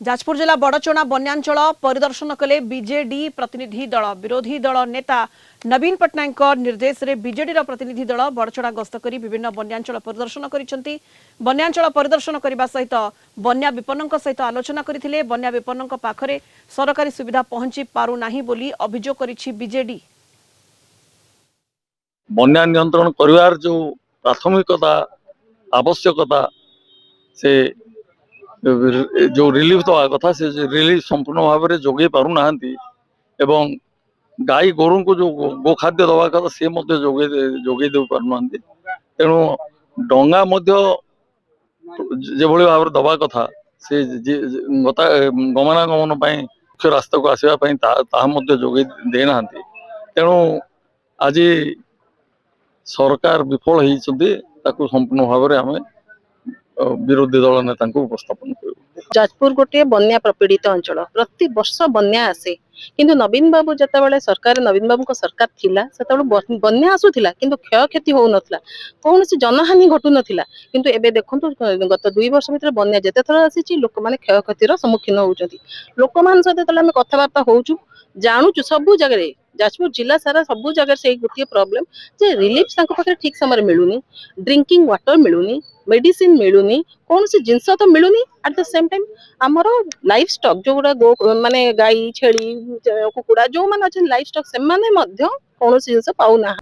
जाजपुर जिला बड़चणा बन्यांचल परिदर्शन कले बीजेडी प्रतिनिधि दल। विरोधी दल नेता नवीन पट्टनायक निर्देश रे बीजेडी प्रतिनिधि दल बड़चणा गस्त करी विभिन्न बन्यांचल परिदर्शन करिसेंती। बन्यांचल परिदर्शन करने सहित बन्या विपन्नक सहित आलोचना करथिले। बन्या विपन्नक पाखरे सरकारी सुविधा पहुंची पारु नाही बोली अभियोग करिछि बीजेडी। बन्या नियंत्रण करिवार जो प्राथमिकता आवश्यकता से जो रिलीफ दवा कथा से रिलीफ संपूर्ण भाव में जोगे पारु नाहंती एवं गाई गोरु को जो गोखाद्य दवा कथा से मध्य जोगे दे पारु नाहंती। तेणु डंगा मध्य जेभଳି भाव दवा कथा से गमनागमन मुख्य रास्ता को आसवा जोगे दे नाहंती। तेणु आज सरकार विफल होती संपूर्ण भाव में आम विरोधी दल नेता उपस्थापन कर। जाजपुर गोटे बन्या प्रपीड़ित अंचल प्रति वर्ष बन्या आसे किंतु नवीन बाबू जतबेले सरकार नवीन बाबू सरकार थिला सेतबेले बन्या आसुथिला किंतु क्षय क्षति हो नथला कौन सी जनहानि घटु नथिला। किंतु एबे देखंतु गत 2 वर्ष भीतर बन्या जते थर आसीची लोक माने क्षय क्षतिर सम्मुखीन होउचंती। लोक मान सते तले हम कथबार्ता होउचु जानुचु सब जगह रे जाजपुर जिला सारा सब जगह से गोटे प्रॉब्लम जे रिलीफ तांको पाखे ठीक समय मिलुनी, ड्रिंकिंग वाटर मिलुनी, मेडिसिन मिलुनी, कौन सी जिनस तो मिलुनी। एट द सेम टाइम आमर लाइफ स्टॉक जो गुड़ा गो माने गाई छेली कुकुड़ा जो माने अच्छा लाइफ स्टॉक से माने मध्य कौन सी जिनस पाउ ना।